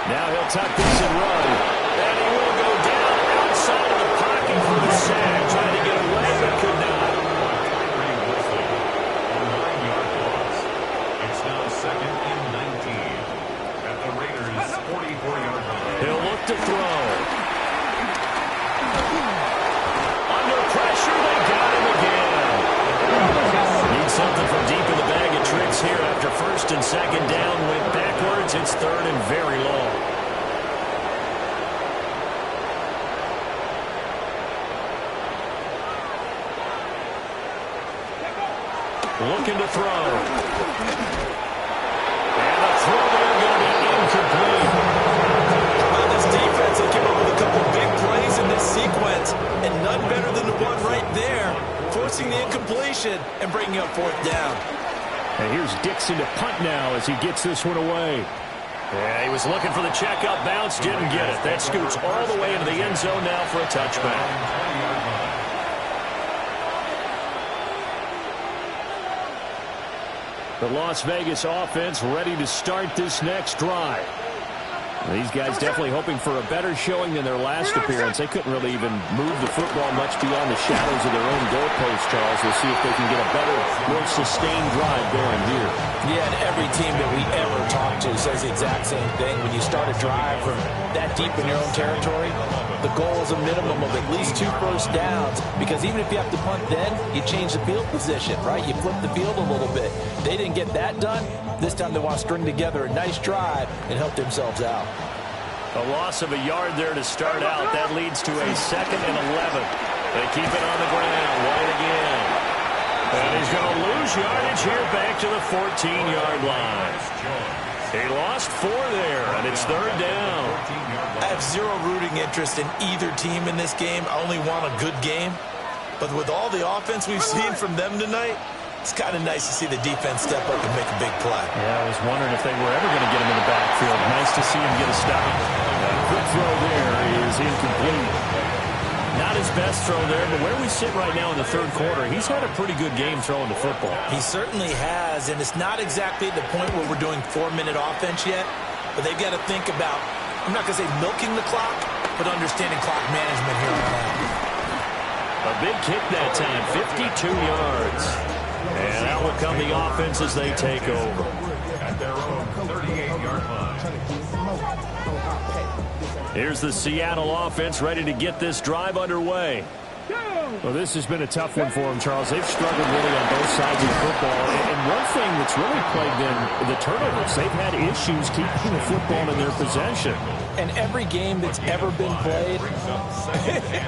Speaker 2: Now he'll tuck this and run. And he will go down outside of the pocket for the sack. Trying to get away, but could not. After first and second down went backwards, it's third and very long. Looking to throw. And the throw there going to be incomplete.
Speaker 4: On this defense, they came up with a couple big plays in this sequence, and none better than the one right there, forcing the incompletion and bringing up fourth down.
Speaker 6: And here's Dixon to punt now as he gets this one away.
Speaker 2: Yeah, he was looking for the checkup bounce, didn't get it. That scoots all the way into the end zone now for a touchback.
Speaker 6: The Las Vegas offense ready to start this next drive. These guys definitely hoping for a better showing than their last appearance. They couldn't really even move the football much beyond the shadows of their own goalpost, Charles. We'll see if they can get a better, more sustained drive going here.
Speaker 5: Yeah, and every team that we ever talk to says the exact same thing. When you start a drive from that deep in your own territory, the goal is a minimum of at least 2 first downs, because even if you have to punt then, you change the field position, right? You flip the field a little bit. They didn't get that done. This time they want to string together a nice drive and help themselves out.
Speaker 2: A loss of a yard there to start out. That leads to a 2nd and 11. They keep it on the ground. White again. And he's going to lose yardage here back to the 14-yard line. He lost 4 there, and it's third down.
Speaker 4: I have zero rooting interest in either team in this game. I only want a good game. But with all the offense we've seen from them tonight, it's kind of nice to see the defense step up and make a big play.
Speaker 6: Yeah, I was wondering if they were ever going to get him in the backfield. Nice to see him get a stop. A quick throw there is incomplete.
Speaker 2: Not his best throw there, but where we sit right now in the third quarter, he's had a pretty good game throwing the football.
Speaker 4: He certainly has, and it's not exactly the point where we're doing 4-minute offense yet, but they've got to think about, I'm not going to say milking the clock, but understanding clock management here on out.
Speaker 2: A big kick that time, 52 yards. And out will come the offense as they take over.
Speaker 3: At their own 38-yard line.
Speaker 2: Here's the Seattle offense ready to get this drive underway.
Speaker 6: Well, this has been a tough one for them, Charles. They've struggled really on both sides of football. And one thing that's really plagued them, the turnovers. They've had issues keeping the football in their possession.
Speaker 5: And every game that's ever been played,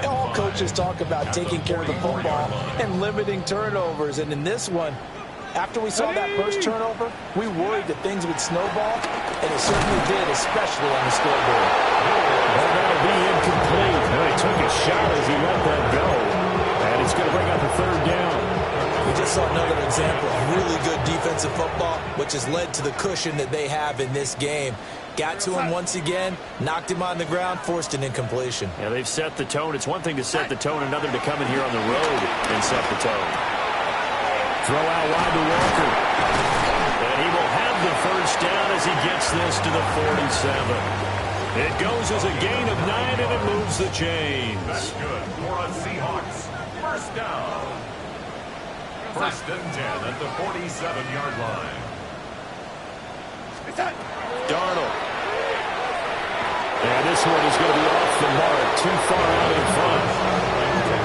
Speaker 5: all coaches talk about taking care of the football and limiting turnovers. And in this one, after we saw that first turnover, we worried that things would snowball, and it certainly did, especially on the scoreboard.
Speaker 6: Well, that'll be incomplete. Well, he took a shot as he let that go. And it's going to bring up a third down.
Speaker 4: We just saw another example of really good defensive football, which has led to the cushion that they have in this game. Got to him once again, knocked him on the ground, forced an incompletion.
Speaker 2: Yeah, they've set the tone. It's one thing to set the tone, another to come in here on the road and set the tone.
Speaker 6: Throw out wide to Walker.
Speaker 2: And he will have the first down as he gets this to the 47. It goes as a gain of 9, and it moves the chains.
Speaker 3: That's good for a Seahawks. First down. First and 10 at the 47-yard line.
Speaker 2: Darnold.
Speaker 6: And this one is going to be off the mark, too far out in front.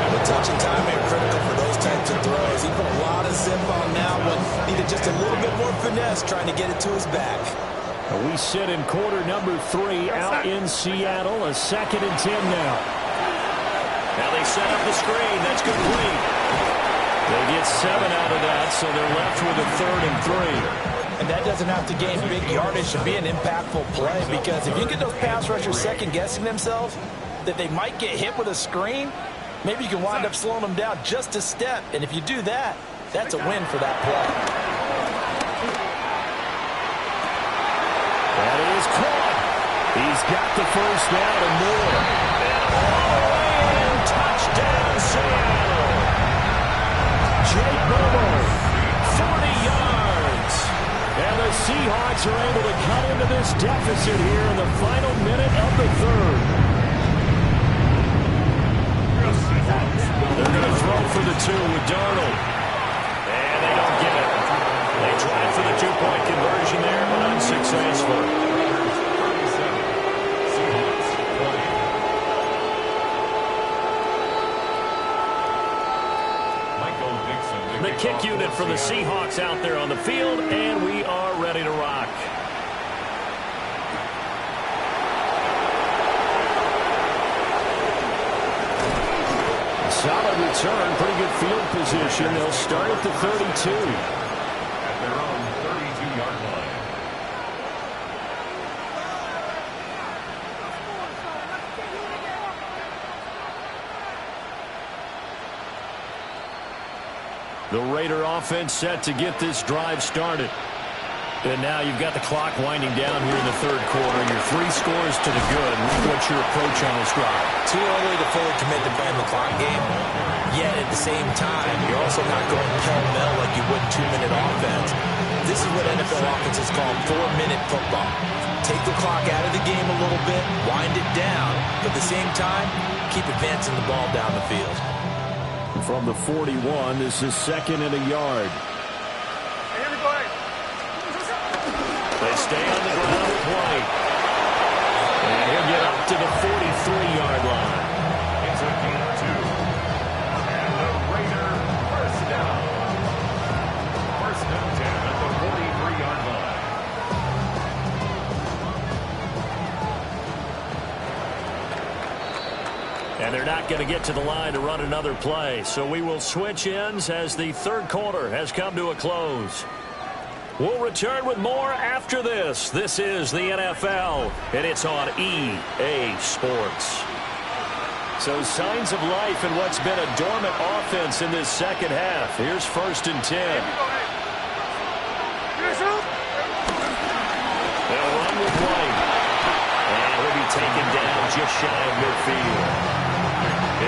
Speaker 4: The touch and time are critical for those types of throws. He put a lot of zip on that one. Needed just a little bit more finesse trying to get it to his back.
Speaker 6: We sit in quarter number 3 out in Seattle. A 2nd and 10 now.
Speaker 2: Now they set up the screen. That's complete. They get 7 out of that, so they're left with a 3rd and 3.
Speaker 5: And that doesn't have to gain big yardage to be an impactful play, because if you get those pass rushers second-guessing themselves that they might get hit with a screen, maybe you can wind up slowing them down just a step. And if you do that, that's a win for that play.
Speaker 6: That is caught. He's got the first down and more.
Speaker 2: And touchdown, Seattle.
Speaker 6: Jake Bobo,
Speaker 2: 40 yards.
Speaker 6: and the Seahawks are able to cut into this deficit here in the final minute of the 3rd.
Speaker 2: They're going to throw for the 2 with Darnold. And they don't get it. They tried for the 2-point conversion there, but unsuccessful.
Speaker 6: The kick unit for the Seahawks out there on the field, and we are ready to rock. Solid return, pretty good field position. They'll start at the 32.
Speaker 3: At their own 32-yard line.
Speaker 6: The Raider offense set to get this drive started. And now you've got the clock winding down here in the third quarter. You're 3 scores to the good. What's your approach on this drive?
Speaker 4: Too early to fully commit to playing the clock game. Yet at the same time, you're also not going pell-mell like you would in 2-minute offense. This is what NFL offenses call 4-minute football. Take the clock out of the game a little bit, wind it down, but at the same time, keep advancing the ball down the field.
Speaker 6: From the 41, this is 2nd and a yard. They stay on the ground with White. And he'll get up to the 43-yard line.
Speaker 3: It's a gain of 2. And the Raider first down. First and 10 at the 43-yard line.
Speaker 6: And they're not going to get to the line to run another play. So we will switch ends as the third quarter has come to a close. We'll return with more after this. This is the NFL, and it's on EA Sports. So signs of life in what's been a dormant offense in this second half. Here's 1st and 10. They'll run with White. And he'll be taken down just shy of midfield.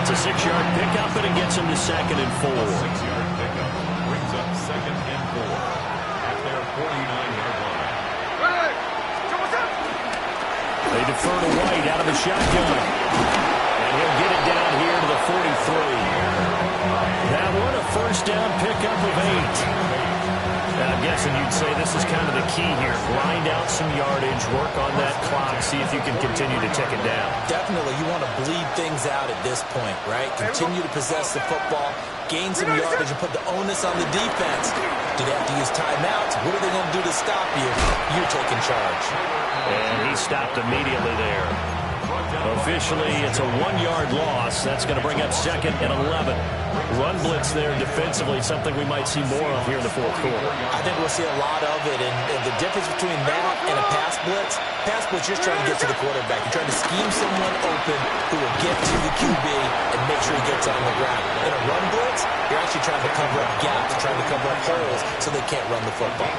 Speaker 6: It's a 6-yard pickup, and it gets him to 2nd and 4.
Speaker 3: 6-yard pickup brings up 2nd and 4. 49-yard line.
Speaker 6: They defer to White out of the shotgun. And he'll get it down here to the 43. That one a first down pickup of 8. And I'm guessing you'd say this is kind of the key here. Grind out some yardage, work on that clock, see if you can continue to tick it down.
Speaker 4: Definitely, you want to bleed things out at this point, right? Continue to possess the football, gain some yardage, and put the onus on the defense. Do they have to use timeouts? What are they going to do to stop you? You're taking charge.
Speaker 6: And he stopped immediately there. Officially, it's a 1-yard loss. That's going to bring up 2nd and 11. Run blitz there defensively, something we might see more of here in the fourth quarter.
Speaker 4: I think we'll see a lot of it, and the difference between that and a pass blitz, you're just trying to get to the quarterback. You're trying to scheme someone open who will get to the QB and make sure he gets on the ground. In a run blitz, you're actually trying to cover up gaps, trying to cover up holes so they can't run the football.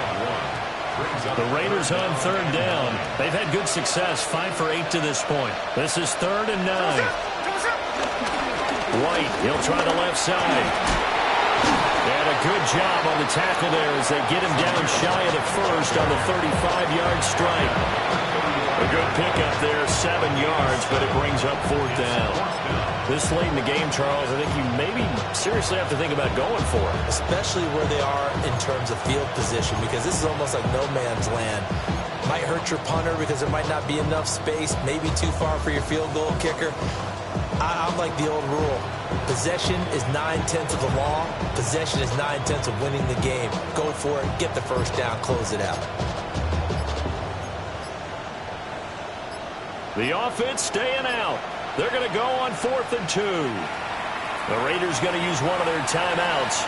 Speaker 6: The Raiders on 3rd down. They've had good success, 5 for 8 to this point. This is 3rd and 9. White, he'll try the left side. And a good job on the tackle there as they get him down shy of the first on the 35-yard strike. A good pickup there, 7 yards, but it brings up 4th down. This late in the game, Charles, I think you maybe seriously have to think about going for it.
Speaker 4: Especially where they are in terms of field position, because this is almost like no man's land. Might hurt your punter because there might not be enough space, maybe too far for your field goal kicker. I like the old rule. Possession is 9/10 of the law. Possession is 9/10 of winning the game. Go for it, get the first down, close it out.
Speaker 6: The offense staying out. They're going to go on 4th and 2. The Raiders going to use one of their timeouts.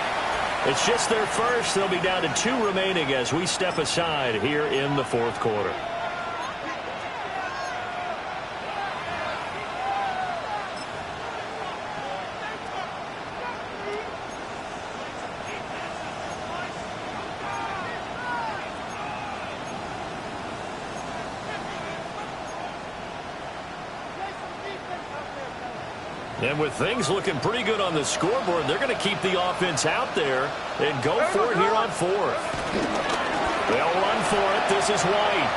Speaker 6: It's just their first. They'll be down to 2 remaining as we step aside here in the fourth quarter. And with things looking pretty good on the scoreboard, they're going to keep the offense out there and go for it here on 4th. They'll run for it. This is White.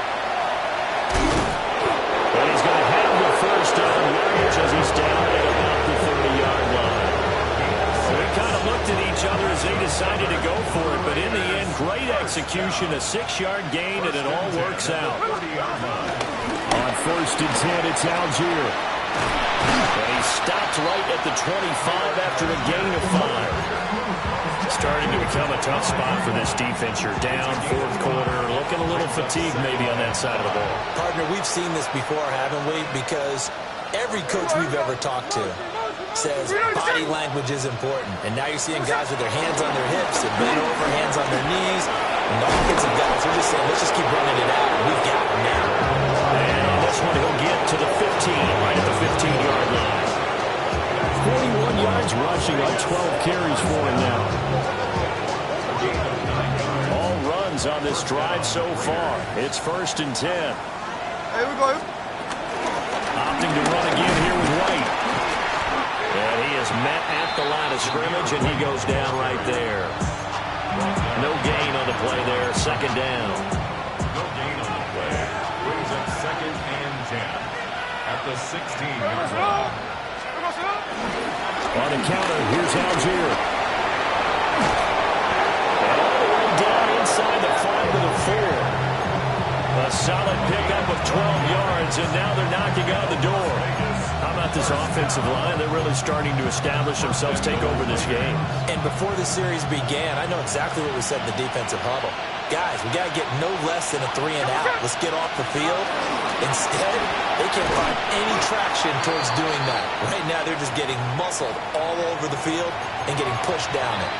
Speaker 6: And he's going to have the first down yardage as he's down at about the 30-yard line. They kind of looked at each other as they decided to go for it, but in the end, great execution, a 6-yard gain, and it all works out. On 1st and 10, it's Algier. And he
Speaker 2: stopped right at the 25 after a gain of 5. Starting to become a tough spot for this defense. You're down fourth quarter, looking a little fatigued maybe on that side of the ball.
Speaker 4: Partner, we've seen this before, haven't we? Because every coach we've ever talked to says body language is important. And now you're seeing guys with their hands on their hips and bent over, hands on their knees. And the offensive guys are just saying, let's just keep running it out. We've got them now.
Speaker 2: And on this one, he'll get to the 15, right at the 15-yard line.
Speaker 6: 41 yards rushing on 12 carries for him now.
Speaker 2: All runs on this drive so far. It's 1st and 10.
Speaker 7: Hey, we go.
Speaker 2: Opting to run again here with White. And he is met at the line of scrimmage, and he goes down right there. No gain on the play there. 2nd down.
Speaker 3: No gain on the play. Brings up 2nd and 10 at the 16-yard line.
Speaker 2: On the counter, here's Algier. And all the way down inside the 5 to the 4. A solid pickup of 12 yards, and now they're knocking on the door. How about this offensive line? They're really starting to establish themselves, take over this game.
Speaker 4: And before the series began, I know exactly what we said in the defensive huddle. Guys, we got to get no less than a 3 and out. Let's get off the field. Instead, they can't find any traction towards doing that. Right now, they're just getting muscled all over the field and getting pushed down it.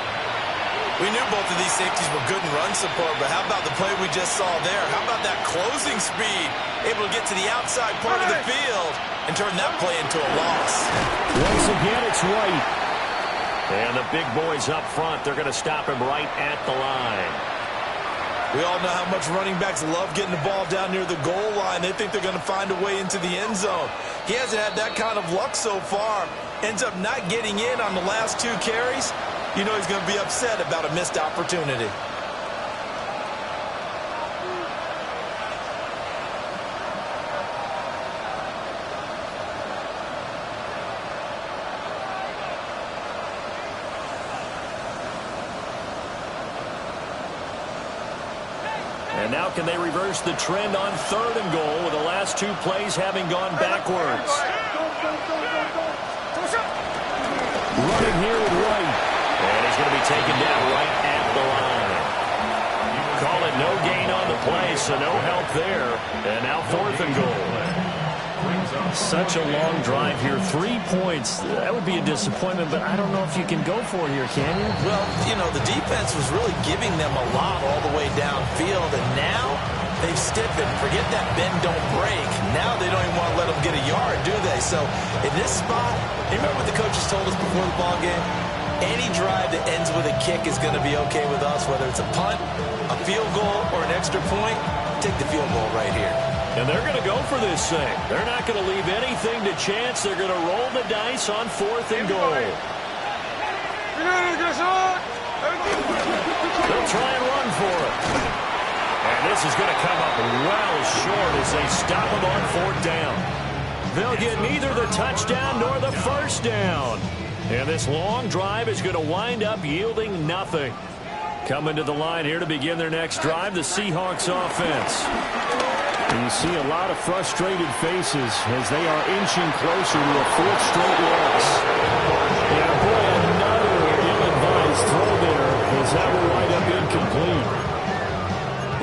Speaker 5: We knew both of these safeties were good in run support, but how about the play we just saw there? How about that closing speed? Able to get to the outside part of the field and turn that play into a loss.
Speaker 2: Once again, it's White. And the big boys up front, they're going to stop him right at the line.
Speaker 5: We all know how much running backs love getting the ball down near the goal line. They think they're going to find a way into the end zone. He hasn't had that kind of luck so far. Ends up not getting in on the last 2 carries. You know he's going to be upset about a missed opportunity.
Speaker 2: And now can they reverse the trend on 3rd and goal with the last 2 plays having gone backwards? Running here with White. And he's going to be taken down right at the line. Call it no gain on the play, so no help there. And now 4th and goal. Such a long drive here. 3 points. That would be a disappointment, but I don't know if you can go for it here, can you?
Speaker 4: Well, you know, the defense was really giving them a lot all the way downfield, and now they've stiffened. Forget that bend, don't break. Now they don't even want to let them get a yard, do they? So in this spot, you remember what the coaches told us before the ball game? Any drive that ends with a kick is going to be okay with us, whether it's a punt, a field goal, or an extra point. Take the field goal right here.
Speaker 2: And they're going to go for this thing. They're not going to leave anything to chance. They're going to roll the dice on 4th and goal. They'll try and run for it. And this is going to come up well short as they stop them on 4th down. They'll get neither the touchdown nor the 1st down. And this long drive is going to wind up yielding nothing. Coming to the line here to begin their next drive, the Seahawks offense.
Speaker 6: And you see a lot of frustrated faces as they are inching closer to a 4th straight loss. Yeah, boy, another ill-advised throw there as that will wind up incomplete.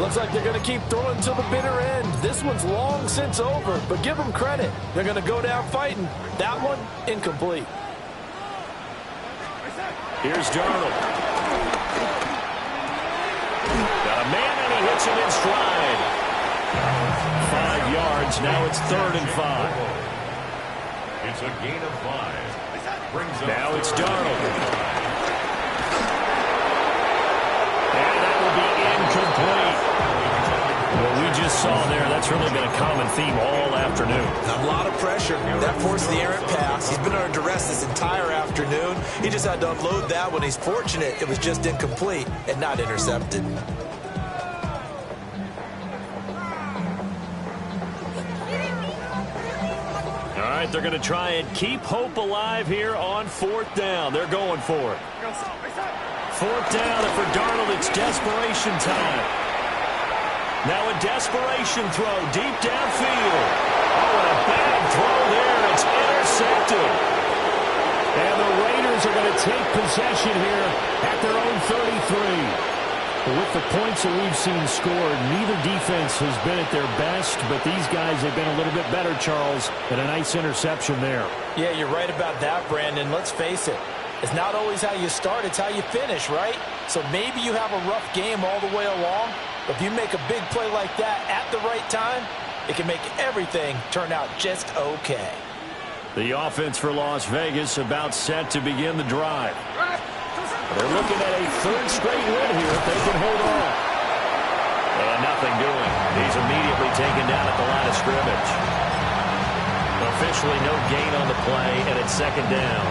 Speaker 5: Looks like they're going to keep throwing to the bitter end. This one's long since over, but give them credit. They're going to go down fighting. That one, incomplete.
Speaker 2: Here's Darnold. Got a man, and he hits him in stride. 5 yards. Now it's 3rd and 5.
Speaker 3: It's a gain of 5. Brings up
Speaker 2: now it's Darnold. And that will be incomplete. What we just saw there, that's really been a common theme all afternoon.
Speaker 4: A lot of pressure. That forced the errant pass. He's been under duress this entire afternoon. He just had to unload that when he's fortunate it was just incomplete and not intercepted.
Speaker 2: All right, they're going to try and keep hope alive here on 4th down. They're going for it. 4th down, and for Darnold, it's desperation time. Now a desperation throw deep downfield. Oh, and a bad throw there. It's intercepted.
Speaker 6: Steelers are going to take possession here at their own 33. With the points that we've seen scored, neither defense has been at their best, but these guys have been a little bit better, Charles, and a nice interception there.
Speaker 4: Yeah, you're right about that, Brandon. Let's face it. It's not always how you start, it's how you finish, right? So maybe you have a rough game all the way along, but if you make a big play like that at the right time, it can make everything turn out just okay.
Speaker 6: The offense for Las Vegas about set to begin the drive. They're looking at a third straight win here if they can hold on. And nothing doing. He's immediately taken down at the line of scrimmage. Officially no gain on the play, and it's second down.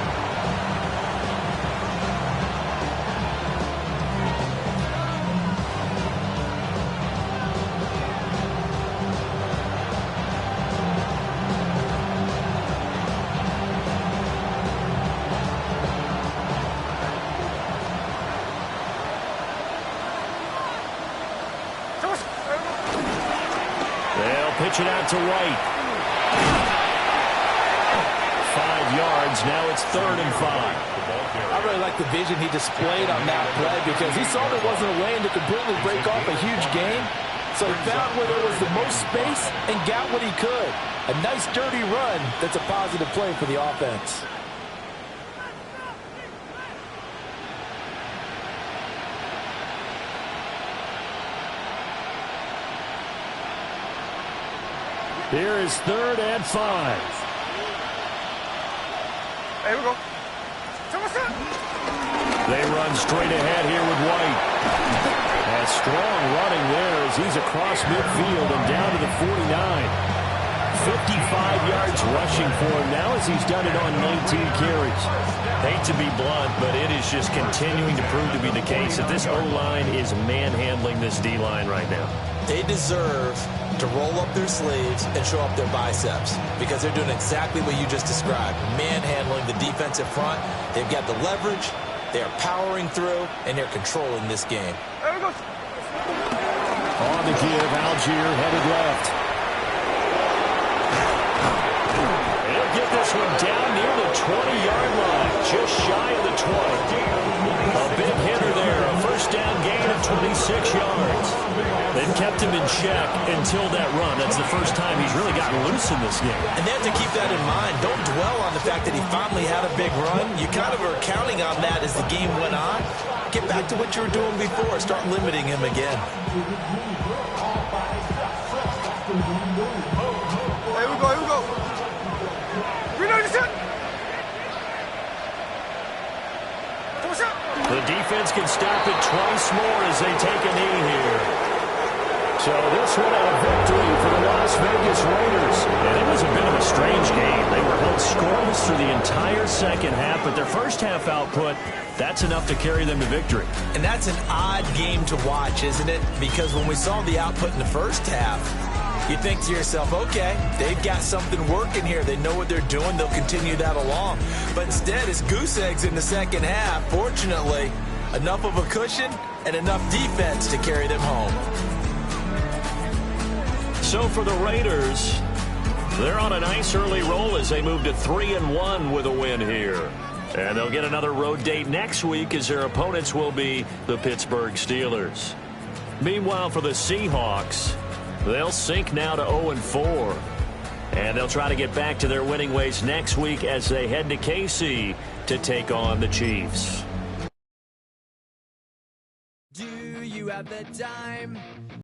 Speaker 6: Pitch it out to White. 5 yards. Now it's 3rd and 5.
Speaker 5: I really like the vision he displayed on that play because he saw there wasn't a lane to completely break off a huge gain. So he found where there was the most space and got what he could. A nice dirty run that's a positive play for the offense.
Speaker 6: Here is 3rd and 5.
Speaker 7: Here we go.
Speaker 6: They run straight ahead here with White. A strong running there as he's across midfield and down to the 49. 55 yards rushing for him now as he's done it on 19 carries. Hate to be blunt, but it is just continuing to prove to be the case that this O-line is manhandling this D-line right now.
Speaker 4: They deserve to roll up their sleeves and show up their biceps because they're doing exactly what you just described, manhandling the defensive front. They've got the leverage, they're powering through, and they're controlling this game.
Speaker 7: There we go.
Speaker 6: On the give, Algier headed left. He'll get this one down near the 20-yard line, just shy of the 20. A big hitter there, a first down gain of 26 yards. They've kept him in check until that run. That's the first time he's really gotten loose in this game.
Speaker 4: And they have to keep that in mind. Don't dwell on the fact that he finally had a big run. You kind of are counting on that as the game went on. Get back to what you were doing before. Start limiting him again.
Speaker 7: Here we go, here we go. Reload the shot.
Speaker 6: The defense can stop it twice more as they take a knee here. So this one a victory for the Las Vegas Raiders. And it was a bit of a strange game. They were held scoreless through the entire second half, but their first half output, that's enough to carry them to victory.
Speaker 4: And that's an odd game to watch, isn't it? Because when we saw the output in the first half, you think to yourself, okay, they've got something working here. They know what they're doing. They'll continue that along. But instead, it's goose eggs in the second half. Fortunately, enough of a cushion and enough defense to carry them home.
Speaker 6: So for the Raiders, they're on a nice early roll as they move to 3-1 with a win here. And they'll get another road date next week as their opponents will be the Pittsburgh Steelers. Meanwhile, for the Seahawks, they'll sink now to 0-4. And they'll try to get back to their winning ways next week as they head to KC to take on the Chiefs.
Speaker 1: Do you have the time?